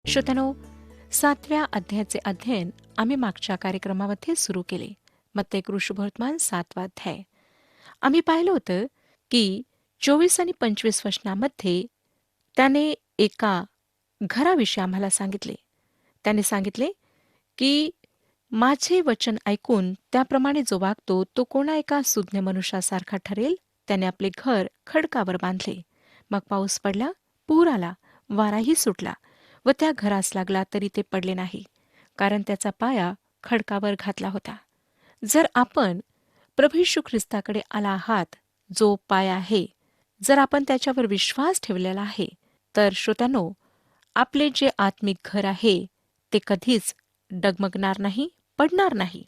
श्रोत्यानो, 7व्या अध्यायाचे अध्ययन आम्ही मागच्या कार्यक्रमामध्ये सुरू केले. मत्ते कृषीवर्तमान 7वा अध्याय. आम्ही पाहिलं होतं की 24 आणि 25 वचनामध्ये त्याने एका घराविषयी आम्हाला सांगितले. त्याने सांगितले की माझे वचन ऐकून त्याप्रमाणे जो वागतो तो कोणा एका सुज्ञ मनुष्यासारखा ठरेल. त्याने आपले घर खडकावर बांधले. मग पाऊस पडला, पूर आला, वाराही सुटला व त्या घरास लागला तरी ते पडले नाही, कारण त्याचा पाया खडकावर घातला होता. जर आपण प्रभू येशू ख्रिस्ताकडे आला आहात, जो पाया आहे, जर आपण त्याच्यावर विश्वास ठेवलेला आहे, तर श्रोत्यानो, आपले जे आत्मिक घर आहे ते कधीच डगमगणार नाही, पडणार नाही,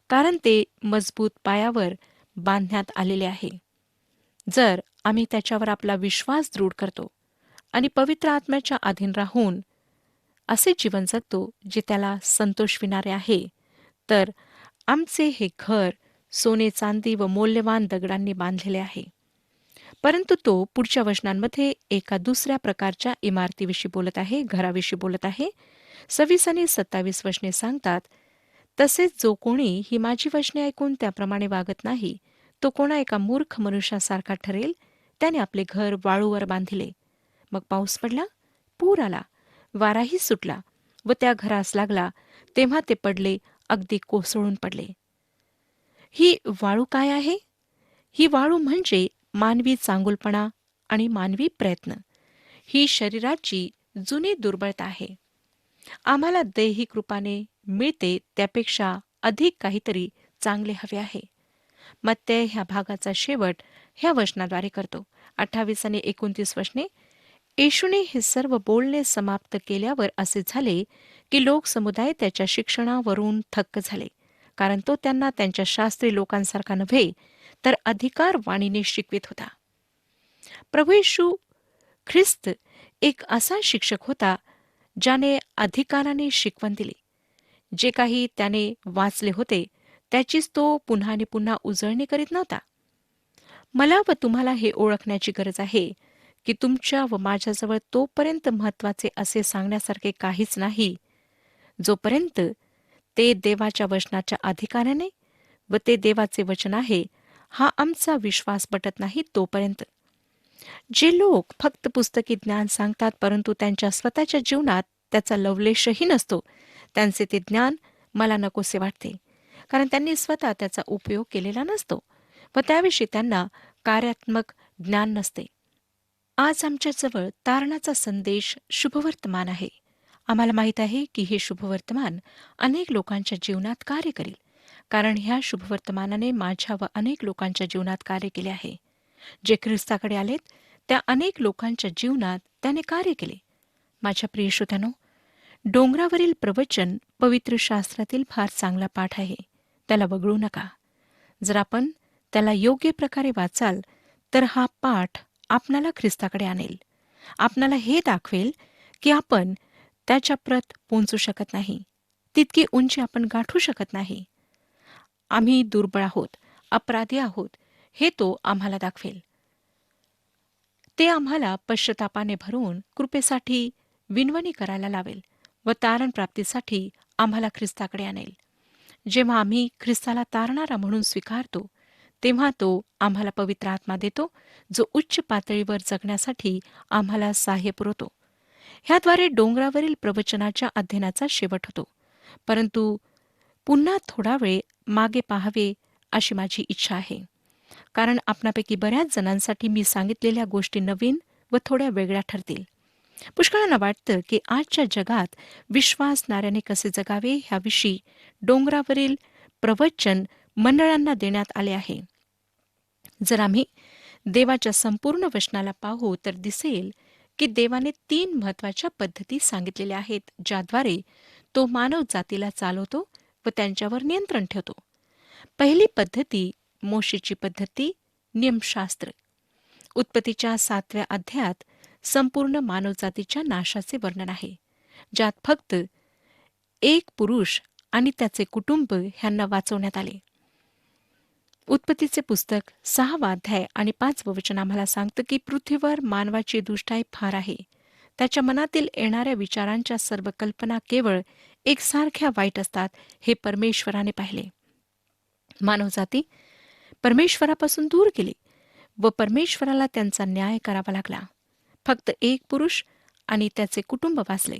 कारण ते मजबूत पायावर बांधण्यात आलेले आहे. जर आम्ही त्याच्यावर आपला विश्वास दृढ करतो आणि पवित्र आत्म्याच्या अधीन राहून असे जीवन जगतो जे त्याला संतोषविणारे आहे, तर आमचे हे घर सोने चांदी व मौल्यवान दगडांनी बांधलेले आहे. परंतु तो पुढच्या वचनांमध्ये एका दुसऱ्या प्रकारच्या इमारतीविषयी बोलत आहे, घराविषयी बोलत आहे. 26 आणि 27 वचने सांगतात, तसेच जो कोणी ही माझी वचने ऐकून त्याप्रमाणे वागत नाही, तो कोणा एका मूर्ख मनुष्यासारखा ठरेल. त्याने आपले घर वाळूवर बांधिले. मग पाऊस पडला, पूर आला, वाराही सुटला व त्या घरास लागला, तेव्हा ते पडले, अगदी कोसळून पडले. ही वाळू काय आहे? ही वाळू म्हणजे मानवी चांगुलपणा आणि मानवी प्रयत्न. ही शरीराची जुनी दुर्बलता आहे. आम्हाला दैहिक रूपाने मिळते त्यापेक्षा अधिक काहीतरी चांगले हवे आहे. मत्ते ह्या भागाचा शेवट ह्या वचनाद्वारे करतो. 28 आणि 29 वचने. येशूने हे सर्व बोलणे समाप्त केल्यावर असे झाले की लोकसमुदाय त्याच्या शिक्षणावरून थक्क झाले, कारण तो त्यांना त्यांच्या शास्त्री लोकांसारखा नव्हे, तर अधिकार वाणीने शिकवित होता. प्रभू येशू ख्रिस्त एक असा शिक्षक होता ज्याने अधिकाराने शिकवण दिली. जे काही त्याने वाचले होते त्याचीच तो पुन्हा आणि पुन्हा उजळणी करीत नव्हता. मला व तुम्हाला हे ओळखण्याची गरज आहे की तुमच्या व माझ्याजवळ तोपर्यंत महत्वाचे असे सांगण्यासारखे काहीच नाही, जोपर्यंत ते देवाच्या वचनाच्या अधिकाराने व ते देवाचे वचन आहे हा आमचा विश्वास पटत नाही तोपर्यंत. जे लोक फक्त पुस्तकी ज्ञान सांगतात परंतु त्यांच्या स्वतःच्या जीवनात त्याचा लवलेशही नसतो, त्यांचे ते ज्ञान मला नकोसे वाटते, कारण त्यांनी स्वतः त्याचा उपयोग केलेला नसतो व त्याविषयी त्यांना कार्यात्मक ज्ञान नसते. आज आमच्याजवळ तारणाचा संदेश शुभवर्तमान आहे. आम्हाला माहीत आहे की हे शुभवर्तमान अनेक लोकांच्या जीवनात कार्य करेल, कारण ह्या शुभवर्तमानाने माझ्या व अनेक लोकांच्या जीवनात कार्य केले आहे. जे ख्रिस्ताकडे आलेत त्या अनेक लोकांच्या जीवनात त्याने कार्य केले. माझ्या प्रिय श्रोत्यानो, डोंगरावरील प्रवचन पवित्र शास्त्रातील फार चांगला पाठ आहे. त्याला वगळू नका. जर आपण त्याला योग्य प्रकारे वाचाल तर हा पाठ आपणाला ख्रिस्ताकडे आणेल. आपणाला हे दाखवेल की आपण त्याच्या प्रत पोहोचू शकत नाही, तितकी उंची आपण गाठू शकत नाही. आम्ही दुर्बळ आहोत, अपराधी आहोत, हे तो आम्हाला दाखवेल. ते आम्हाला पश्चातापाने भरून कृपेसाठी विनवणी करायला लावेल व तारण प्राप्तीसाठी आम्हाला ख्रिस्ताकडे आणेल. जेव्हा आम्ही ख्रिस्ताला तारणारा म्हणून स्वीकारतो तेव्हा तो आम्हाला पवित्र आत्मा देतो, जो उच्च पातळीवर जगण्यासाठी आम्हाला सहाय्य पुरवतो. ह्याद्वारे डोंगरावरील प्रवचनाच्या अध्ययनाचा शेवट होतो. परंतु पुन्हा थोडा वेळ मागे पाहावे अशी माझी इच्छा आहे, कारण आपणापैकी बऱ्याच जणांसाठी मी सांगितलेल्या गोष्टी नवीन व थोड्या वेगळ्या ठरतील. पुष्कळांना वाटतं की आजच्या जगात विश्वासणाऱ्याने कसे जगावे ह्याविषयी डोंगरावरील प्रवचन मंडळांना देण्यात आले आहे. जर आम्ही देवाच्या संपूर्ण वचनाला पाहू तर दिसेल की देवाने 3 महत्वाच्या पद्धती सांगितलेल्या आहेत, ज्याद्वारे तो मानव जातीला चालवतो व त्यांच्यावर नियंत्रण ठेवतो. पहिली पद्धती मोशेची पद्धती, नियमशास्त्र. उत्पत्तीच्या 7व्या अध्यायात संपूर्ण मानवजातीच्या नाशाचे वर्णन आहे, ज्यात फक्त एक पुरुष आणि त्याचे कुटुंब ह्यांना वाचवण्यात आले. उत्पत्तीचे पुस्तक 6वा अध्याय आणि 5वं वचन आम्हाला सांगतं की पृथ्वीवर मानवाची दुष्टाई फार आहे. त्याच्या मनातील येणाऱ्या विचारांच्या सर्व कल्पना केवळ एकसारख्या वाईट असतात हे परमेश्वराने पाहिले. मानवजाती परमेश्वरापासून दूर गेली व परमेश्वराला त्यांचा न्याय करावा लागला. फक्त एक पुरुष आणि त्याचे कुटुंब वाचले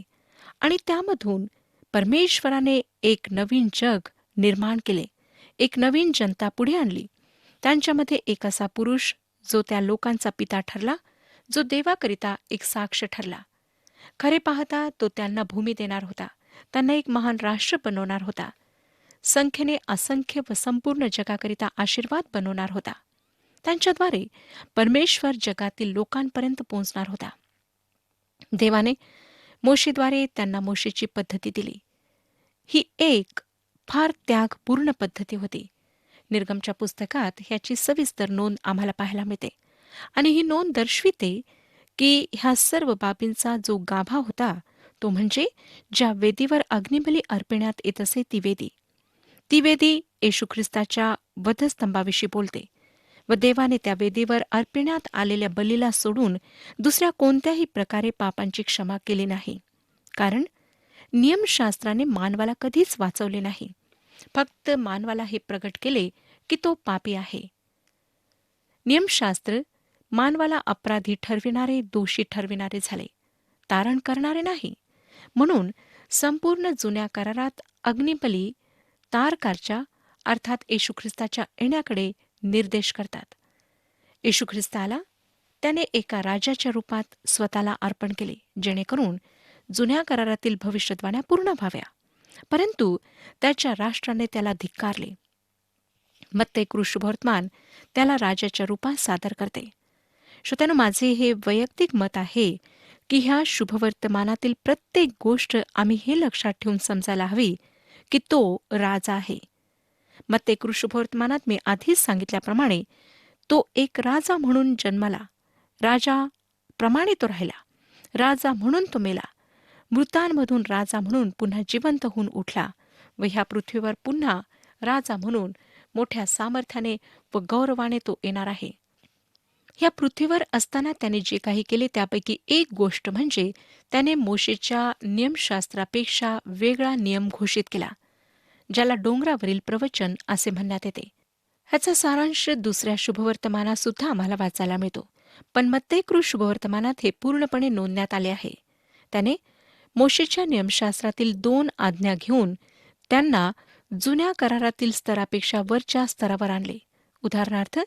आणि त्यामधून परमेश्वराने एक नवीन जग निर्माण केले. एक नवीन जनता पुढे आणली. त्यांच्यामध्ये एक असा पुरुष जो त्या लोकांचा पिता ठरला, जो देवाकरिता एक साक्ष ठरला. खरे पाहता तो त्यांना भूमी देणार होता. त्यांना एक महान राष्ट्र बनवणार होता. संख्येने असंख्य व संपूर्ण जगाकरिता आशीर्वाद बनवणार होता. त्यांच्याद्वारे परमेश्वर जगातील लोकांपर्यंत पोहोचणार होता. देवाने मोशेद्वारे त्यांना मोशेची पद्धती दिली. ही एक फार त्यागपूर्ण पद्धती होती. निर्गमच्या पुस्तकात ह्याची सविस्तर नोंद आम्हाला पाहायला मिळते आणि ही नोंद दर्शविते की ह्या सर्व बाबींचा जो गाभा होता तो म्हणजे ज्या वेदीवर अग्निबली अर्पण्यात येत असे ती वेदी. ती वेदी येशू ख्रिस्ताच्या वधस्तंभाविषयी बोलते व देवाने त्या वेदीवर अर्पण्यात आलेल्या बलीला सोडून दुसऱ्या कोणत्याही प्रकारे पापांची क्षमा केली नाही. कारण नियमशास्त्राने मानवाला कधीच वाचवले नाही. फक्त मानवाला हे प्रगट केले की तो पापी आहे. नियमशास्त्र मानवाला अपराधी ठरविणारे, दोषी ठरविणारे झाले, तारण करणारे नाही. म्हणून संपूर्ण जुन्या करारात अग्निबली तारकारच्या अर्थात येशू ख्रिस्ताच्या येण्याकडे निर्देश करतात. येशू ख्रिस्ताला त्याने एका राजाच्या रूपात स्वतःला अर्पण केले, जेणेकरून जुन्या करारातील भविष्यवाण्या पूर्ण व्हाव्या. परंतु त्याच्या राष्ट्राने त्याला धिक्कारले. मत्ते कृष्णवर्तमान त्याला राजाच्या रूपात सादर करते. श्रोत्यानो, माझे हे वैयक्तिक मत आहे की ह्या शुभवर्तमानातील प्रत्येक गोष्ट आम्ही हे लक्षात ठेवून समजायला हवी की तो राजा आहे. मत्ते कृष्णवर्तमानात मी आधीच सांगितल्याप्रमाणे तो एक राजा म्हणून जन्माला, राजा प्रमाणे तो राहिला, राजा म्हणून तो मेला, मृतांमधून राजा म्हणून पुन्हा जिवंत होऊन उठला व ह्या पृथ्वीवर पुन्हा राजा म्हणून मोठ्या सामर्थ्याने व गौरवाने तो येणार आहे. ह्या पृथ्वीवर असताना त्याने जे काही केले त्यापैकी एक गोष्ट म्हणजे त्याने मोशेच्या नियमशास्त्रापेक्षा वेगळा नियम घोषित केला, ज्याला डोंगरावरील प्रवचन असे म्हणण्यात येते. ह्याचा सारांश दुसऱ्या शुभवर्तमानात सुद्धा आम्हाला वाचायला मिळतो, पण मत्तेकृ शुभवर्तमानात हे पूर्णपणे नोंदण्यात आले आहे. त्याने मोशेच्या नियमशास्त्रातील 2 आज्ञा घेऊन त्यांना जुन्या करारातील स्तरापेक्षा वरच्या स्तरावर आणले. उदाहरणार्थ,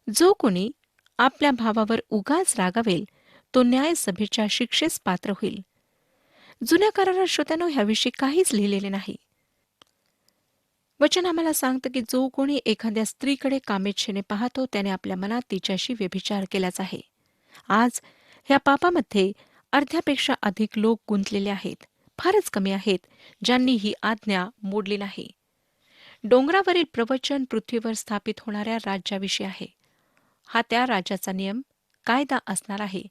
जो कोणी आपल्या भावावर उगाच रागावेल तो न्यायसभेच्या शिक्षेस पात्र होईल. जुन्या करारात श्रोत्यानो ह्याविषयी काहीच लिहिलेले नाही. वचन आम्हाला सांगतं की जो कोणी एखाद्या स्त्रीकडे कामेच्छेने पाहतो त्याने आपल्या मनात तिच्याशी व्यभिचार केलाच आहे. आज ह्या पापामध्ये अर्ध्यापेक्षा अधिक लोक गुंतलेले आहेत. फारच कमी आहेत ज्यांनी ही आज्ञा मोडली नाही. डोंगरावरील प्रवचन पृथ्वीवर स्थापित होणाऱ्या राज्याविषयी आहे. हा त्या राज्याचा नियम, कायदा असणार आहे.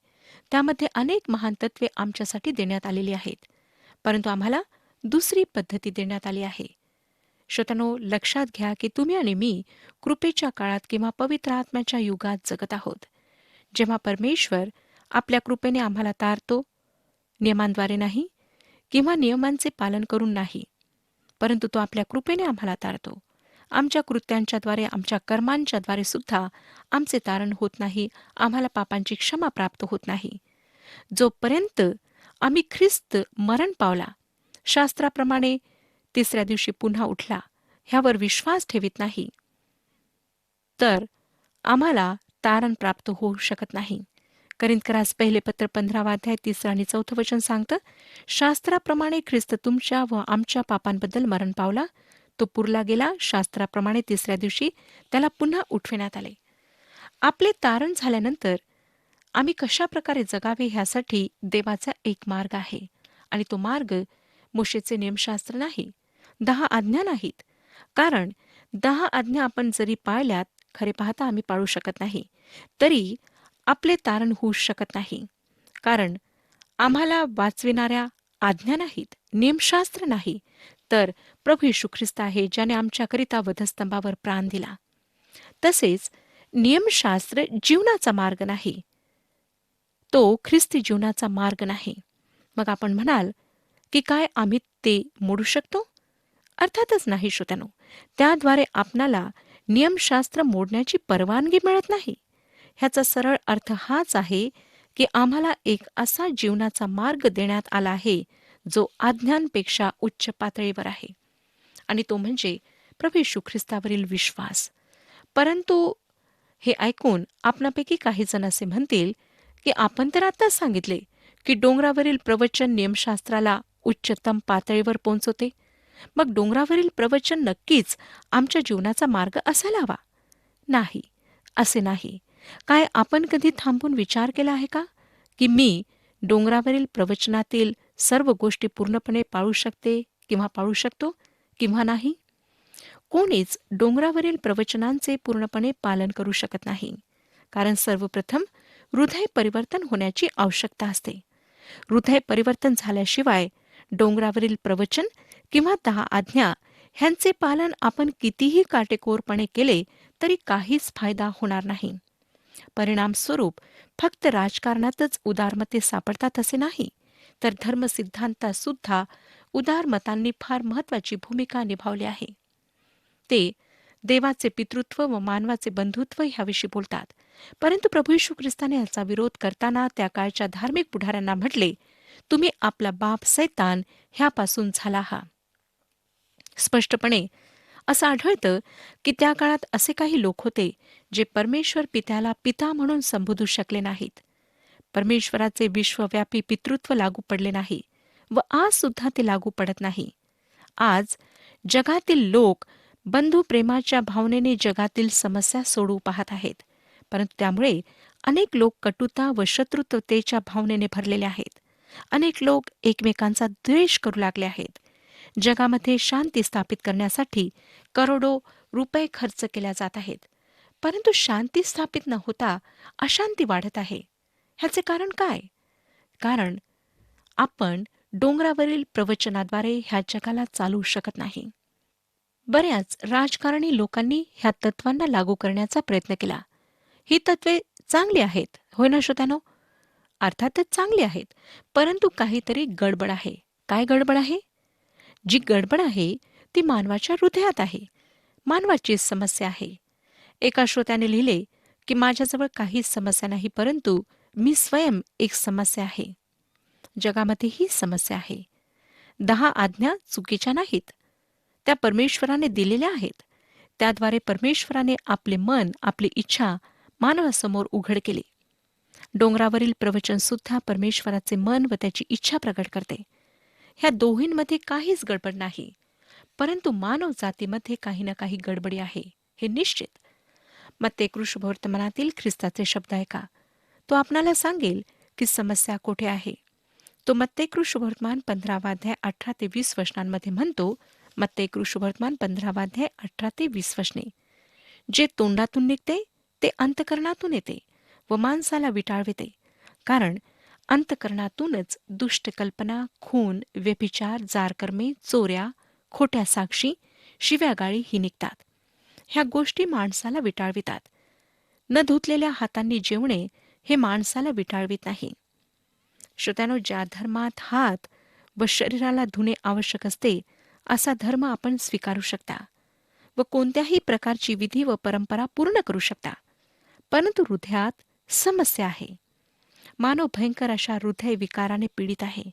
त्यामध्ये अनेक महान तत्वे आमच्यासाठी देण्यात आलेली आहेत, परंतु आम्हाला दुसरी पद्धती देण्यात आली आहे. श्रोत्यानो, लक्षात घ्या की तुम्ही आणि मी कृपेच्या काळात किंवा पवित्र आत्म्याच्या युगात जगत आहोत, जेव्हा परमेश्वर आपल्या कृपेने आम्हाला तारतो, नियमांद्वारे नाही किंवा नियमांचे पालन करून नाही, परंतु तो आपल्या कृपेने आम्हाला तारतो. आमच्या कृत्यांच्याद्वारे, आमच्या कर्मांच्याद्वारे सुद्धा आमचे तारण होत नाही, आम्हाला पापांची क्षमा प्राप्त होत नाही. जोपर्यंत आम्ही ख्रिस्त मरण पावला, शास्त्राप्रमाणे तिसऱ्या दिवशी पुन्हा उठला, ह्यावर विश्वास ठेवित नाही, तर आम्हाला तारण प्राप्त होऊ शकत नाही. करिंथकरास पहिले पत्र 15 अध्याय 3 आणि 4 वचन सांगतं, शास्त्राप्रमाणे ख्रिस्त तुमच्या व आमच्या पापांबद्दल मरण पावला, तो पुरला गेला, शास्त्राप्रमाणे तिसऱ्या दिवशी त्याला पुन्हा उठविण्यात आले. आपले तारण झाल्यानंतर आम्ही कशा प्रकारे जगावे ह्यासाठी देवाचा एक मार्ग आहे, आणि तो मार्ग मोशेचे नियमशास्त्र नाही, 10 आज्ञा नाहीत. कारण 10 आज्ञा आपण जरी पाळल्यात, खरे पाहता आम्ही पाळू शकत नाही, तरी आपले तारण होऊ शकत नाही. कारण आम्हाला वाचविणाऱ्या आज्ञा नाहीत, नियमशास्त्र नाही, तर प्रभू येशू ख्रिस्त आहे, ज्याने आमच्याकरिता वधस्तंभावर प्राण दिला. तसेच नियमशास्त्र जीवनाचा मार्ग नाही, तो ख्रिस्ती जीवनाचा मार्ग नाही. मग आपण म्हणाल की काय आम्ही ते मोडू शकतो? अर्थातच नाही श्रोत्यानो. त्याद्वारे आपणाला नियमशास्त्र मोडण्याची परवानगी मिळत नाही. ह्याचा सरळ अर्थ हाच आहे की आम्हाला एक असा जीवनाचा मार्ग देण्यात आला आहे जो आज्ञांपेक्षा उच्च पातळीवर आहे, आणि तो म्हणजे प्रभू येशू ख्रिस्तावरील विश्वास. परंतु हे ऐकून आपणापैकी काही जण असे म्हणतील की आपण तर आताच सांगितले की डोंगरावरील प्रवचन नियमशास्त्राला उच्चतम पातळीवर पोहोचवते. मग डोंगरावरील प्रवचन नक्कीच आमच्या जीवनाचा मार्ग असायला हवा. नाही, असे नाही. काय आपण कधी थांबून विचार केला आहे का की मी डोंगरावरील प्रवचनातील सर्व गोष्टी पूर्णपणे पाळू शकते किंवा पाळू शकतो किंवा नाही? कोणीच डोंगरावरील प्रवचनांचे पूर्णपणे पालन करू शकत नाही. कारण सर्वप्रथम हृदय परिवर्तन होण्याची आवश्यकता असते. हृदय परिवर्तन झाल्याशिवाय डोंगरावरील प्रवचन किंवा 10 आज्ञा ह्यांचे पालन आपण कितीही काटेकोरपणे केले तरी काहीच फायदा होणार नाही. परिणामस्वरूप फक्त राजकारणातच उदारमते सापडतात असे नाही, तर धर्मसिद्धांतात सुद्धा उदारमतांनी फार महत्वाची भूमिका निभावली आहे. ते देवाचे पितृत्व व मानवाचे बंधुत्व ह्याविषयी बोलतात. परंतु प्रभू येशू ख्रिस्ताने याचा विरोध करताना त्या काळच्या धार्मिक पुढाऱ्यांना म्हटले, तुम्ही आपला बाप सैतान ह्यापासून झाला हा. स्पष्टपणे असं आढळतं की त्या काळात असे काही लोक होते जे परमेश्वर पित्याला पिता म्हणून संबोधू शकले नाहीत. परमेश्वराचे विश्वव्यापी पितृत्व लागू पडले नाही व आज सुद्धा ते लागू पडत नाही. आज जगातील लोक बंधुप्रेमाच्या भावनेने जगातील समस्या सोडवू पाहत आहेत, परंतु त्यामुळे अनेक लोक कटुता व शत्रुत्वतेच्या भावनेने भरलेले आहेत. अनेक लोक एकमेकांचा द्वेष करू लागले आहेत. जगामध्ये शांती स्थापित करण्यासाठी करोडो रुपये खर्च केल्या जात आहेत, परंतु शांती स्थापित न होता अशांती वाढत आहे. ह्याचे कारण काय? कारण आपण डोंगरावरील प्रवचनाद्वारे ह्या जगाला चालवू शकत नाही. बऱ्याच राजकारणी लोकांनी ह्या तत्वांना लागू करण्याचा प्रयत्न केला. ही तत्वे चांगली आहेत, होय ना श्रोत्यानो? अर्थातच चांगली आहेत, परंतु काहीतरी गडबड आहे. काय गडबड आहे? जी गडबड आहे ती मानवाच्या हृदयात आहे. मानवाचीच समस्या आहे. एका श्रोत्याने लिहिले की माझ्याजवळ काहीच समस्या नाही, परंतु मी स्वयं एक समस्या आहे. जगामध्ये ही समस्या आहे. 10 आज्ञा चुकीच्या नाहीत. त्या परमेश्वराने दिलेल्या आहेत. त्याद्वारे परमेश्वराने आपले मन, आपली इच्छा मानवासमोर उघड केली. डोंगरावरील प्रवचन सुद्धा परमेश्वराचे मन व त्याची इच्छा प्रकट करते. ह्या दोहींमध्ये काहीच गडबड नाही, परंतु मानव जातीमध्ये काही ना काही गडबडी आहे, हे निश्चित. मत्ते कृष्णवर्तमानातील ख्रिस्ताचे शब्द ऐका. तो आपणाला सांगेल की समस्या कोठे आहे. तो मत्ते कृष्णवर्तमान 15 अध्याय 18 ते 20 वचनांमध्ये म्हणतो. मत्ते कृष्णवर्तमान 15 अध्याय 18 ते 20 वचने. जे तोंडातून निघते ते अंतकरणातून येते व माणसाला विटाळविते. कारण अंतकरणातूनच दुष्ट कल्पना, खून, व्यभिचार, जारकर्मे, चोऱ्या, खोट्या साक्षी, शिव्यागाळी ही निघतात. ह्या गोष्टी माणसाला विटाळवितात. न धुतलेल्या हातांनी जेवणे हे माणसाला विटाळवित नाही. श्रोत्यानो, ज्या धर्मात हात व शरीराला धुणे आवश्यक असते असा धर्म आपण स्वीकारू शकता व कोणत्याही प्रकारची विधी व परंपरा पूर्ण करू शकता, परंतु हृदयात समस्या आहे. मानव भयंकर अशा हृदय विकाराने पीडित आहे,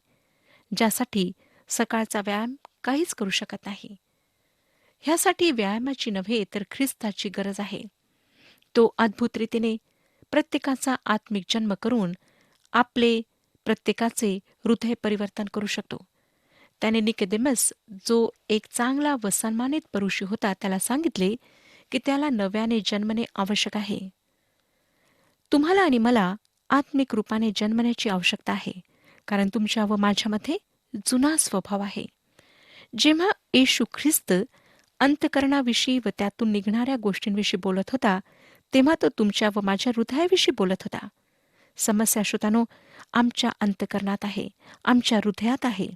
ज्यासाठी सकाळचा व्यायाम काहीच करू शकत नाही. ह्यासाठी व्यायामाची नव्हे तर ख्रिस्ताची गरज आहे. तो अद्भुत रीतीने प्रत्येकाचा आत्मिक जन्म करून आपले प्रत्येकाचे हृदय परिवर्तन करू शकतो. त्याने निकोदेमस, जो एक चांगला व सन्मानित पुरुष होता, त्याला सांगितले की त्याला नव्याने जन्मणे आवश्यक आहे. तुम्हाला आणि मला आत्मिक रूपाने जन्मण्याची आवश्यकता आहे, कारण तुमच्या व माझ्यामध्ये जुना स्वभाव आहे. जेव्हा येशू ख्रिस्त अंतकरणाविषयी व त्यातून निघणाऱ्या गोष्टींविषयी बोलत होता, तेव्हा तो तुमच्या व माझ्या हृदयाविषयी बोलत होता. समस्या श्रोतानो आमच्या अंतकरणात आहे, आमच्या हृदयात आहे.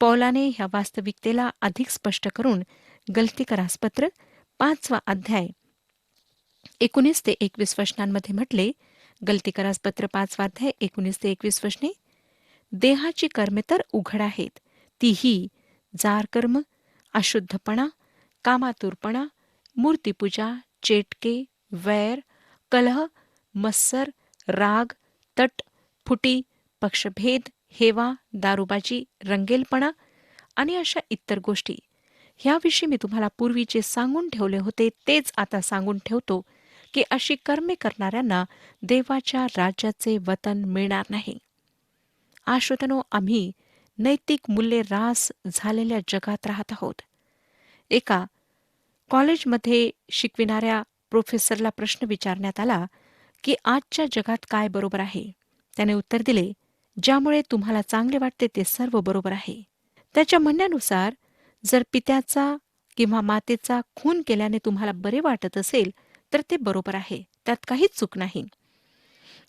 पौलाने ह्या वास्तविकतेला अधिक स्पष्ट करून गलतीकरासपत्र 5 अध्याय 19 ते 21 वचनांमध्ये म्हटले, गलतीकरास पत्र 5 अध्याय 19 ते 21 वचने. देहाची कर्मे तर उघड आहेत, तीही जार कर्म, अशुद्धपणा, कामातुरपणा, मूर्तीपूजा, चेटके, वैर, कलह, मत्सर, राग, तट, फुटी, पक्षभेद, हेवा, दारूबाजी, रंगेलपणा आणि अशा इतर गोष्टी. ह्याविषयी मी तुम्हाला पूर्वी जे सांगून ठेवले होते तेच आता सांगून ठेवतो की अशी कर्मे करणाऱ्यांना देवाच्या राज्याचे वतन मिळणार नाही. श्रोत्यानो, आम्ही नैतिक मूल्ये रास झालेल्या जगात राहत आहोत. एका कॉलेजमध्ये शिकविणाऱ्या प्रोफेसरला प्रश्न विचारण्यात आला की आजच्या जगात काय बरोबर आहे. त्याने उत्तर दिले, ज्यामुळे तुम्हाला चांगले वाटते ते सर्व बरोबर आहे. त्याच्या म्हणण्यानुसार जर पित्याचा किंवा मातेचा खून केल्याने तुम्हाला बरे वाटत असेल तर ते बरोबर आहे, त्यात काहीच चूक नाही.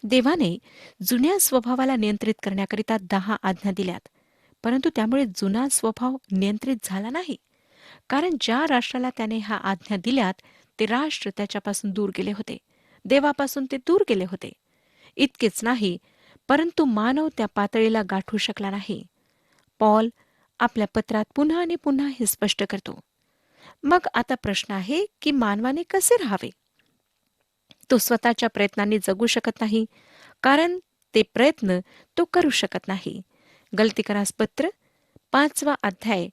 देवाने जुन्या स्वभावाला नियंत्रित करण्याकरिता 10 आज्ञा दिल्यात, परंतु त्यामुळे जुना स्वभाव नियंत्रित झाला नाही. कारण ज्या राष्ट्राला त्याने ह्या आज्ञा दिल्यात ते राष्ट्र त्याच्यापासून दूर गेले होते, देवापासून ते दूर गेले होते. इतकेच नाही, परंतु मानव त्या पातळीला गाठू शकला नाही. पॉल आपल्या पत्रात पुन्हा आणि पुन्हा हे स्पष्ट करतो. मग आता प्रश्न आहे की मानवाने कसे राहावे. तो स्वतःच्या प्रयत्नांनी जगू शकत नाही, कारण ते प्रयत्न तो करू शकत नाही. गलतीकरास पत्र 5 अध्याय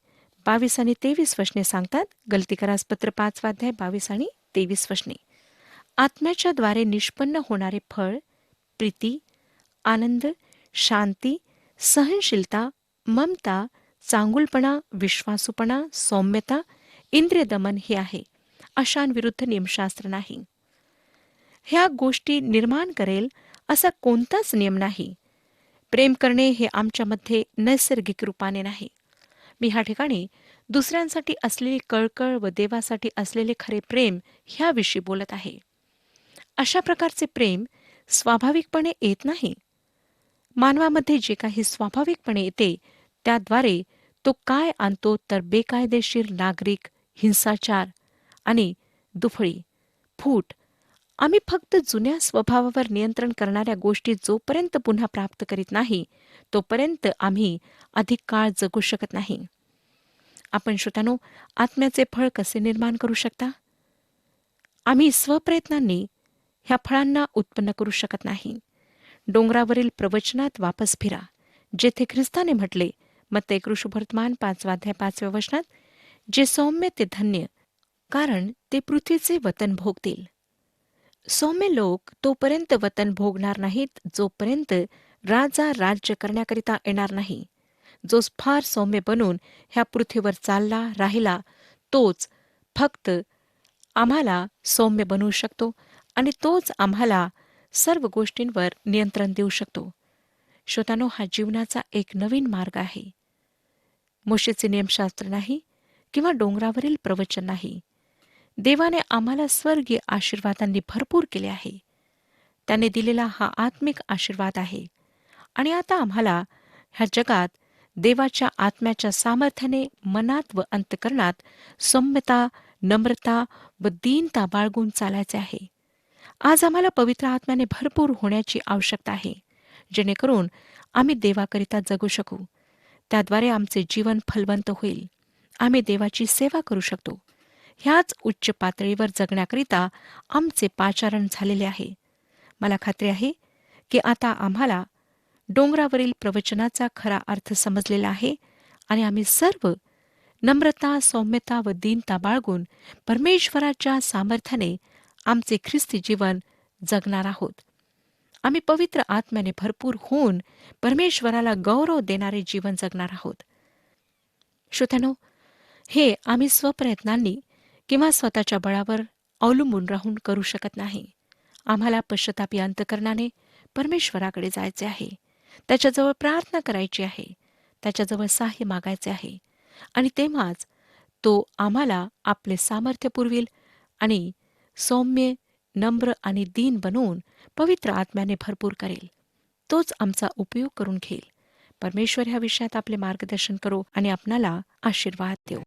22 आणि 23 वचने सांगतात. गलतीकरास पत्र 5 अध्याय 22 आणि 23 वचने. आत्म्याच्या द्वारे निष्पन्न होणारे फळ प्रीती, आनंद, शांती, सहनशीलता, ममता, चांगुलपणा, विश्वासूपणा, सौम्यता, इंद्रियदमन हे आहे. अशांविरुद्ध नियमशास्त्र नाही. ह्या गोष्टी निर्माण करेल असा कोणताच नियम नाही. प्रेम करणे हे आमच्यामध्ये नैसर्गिक रूपाने नाही. मी ह्या ठिकाणी दुसऱ्यांसाठी असलेली कळकळ व देवासाठी असलेले खरे प्रेम ह्याविषयी बोलत आहे. अशा प्रकारचे प्रेम स्वाभाविकपणे येत नाही. मानवामध्ये जे काही स्वाभाविकपणे येते त्याद्वारे तो काय आणतो तर बेकायदेशीर नागरिक, हिंसाचार आणि दुफळी, फूट. आम्ही फक्त जुन्या स्वभावावर नियंत्रण करणाऱ्या गोष्टी जोपर्यंत पुन्हा प्राप्त करीत नाही तोपर्यंत आम्ही अधिक काळ जगू शकत नाही. आपण श्रोत्यानो, आत्म्याचे फळ कसे निर्माण करू शकता? आम्ही स्वप्रयत्नांनी ह्या फळांना उत्पन्न करू शकत नाही. डोंगरावरील प्रवचनात वापस फिरा, जेथे ख्रिस्ताने म्हटले, मत्ते कृष्णवर्तमान 5 अध्याय 5 वचनात, जे सौम्य ते धन्य, कारण ते पृथ्वीचे वतन भोगतील. सौम्य लोक तोपर्यंत वतन भोगणार नाहीत जोपर्यंत राजा राज्य करण्याकरिता येणार नाही. जो फार सौम्य बनून ह्या पृथ्वीवर चालला राहिला तोच फक्त आम्हाला सौम्य बनवू शकतो आणि तोच आम्हाला सर्व गोष्टींवर नियंत्रण देऊ शकतो. श्रोतांनो, हा जीवनाचा एक नवीन मार्ग आहे. मोशेचे नियमशास्त्र नाही किंवा डोंगरावरील प्रवचन नाही. देवाने आम्हाला स्वर्गीय आशीर्वादांनी भरपूर केले आहे. त्याने दिलेला हा आत्मिक आशीर्वाद आहे आणि आता आम्हाला ह्या जगात देवाच्या आत्म्याच्या सामर्थ्याने मनात व अंतःकरणात सौम्यता, नम्रता व दीनता बाळगून चालायचे आहे. आज आम्हाला पवित्र आत्म्याने भरपूर होण्याची आवश्यकता आहे, जेणेकरून आम्ही देवाकरिता जगू शकू. त्याद्वारे आमचे जीवन फलवंत होईल. आम्ही देवाची सेवा करू शकतो. ह्याच उच्च पातळीवर जगण्याकरिता आमचे पाचारण झालेले आहे. मला खात्री आहे की आता आम्हाला डोंगरावरील प्रवचनाचा खरा अर्थ समजलेला आहे आणि आम्ही सर्व नम्रता, सौम्यता व दीनता बाळगून परमेश्वराच्या सामर्थ्याने आमचे ख्रिस्ती जीवन जगणार आहोत. आम्ही पवित्र आत्म्याने भरपूर होऊन परमेश्वराला गौरव देणारे जीवन जगणार आहोत. श्रोत्यानो, हे आम्ही स्वप्रयत्नांनी किंवा स्वतःच्या बळावर अवलंबून राहून करू शकत नाही. आम्हाला पश्चातापी अंतःकरणाने परमेश्वराकडे जायचे आहे. त्याच्याजवळ प्रार्थना करायची आहे. त्याच्याजवळ सहाय्य मागायचे आहे आणि तेव्हाच तो आम्हाला आपले सामर्थ्य पुरविल आणि सौम्य, नम्र आणि दीन बनवून पवित्र आत्म्याने भरपूर करेल. तोच आमचा उपयोग करून घेईल. परमेश्वर ह्या विषयात आपले मार्गदर्शन करो आणि आपणाला आशीर्वाद देऊ.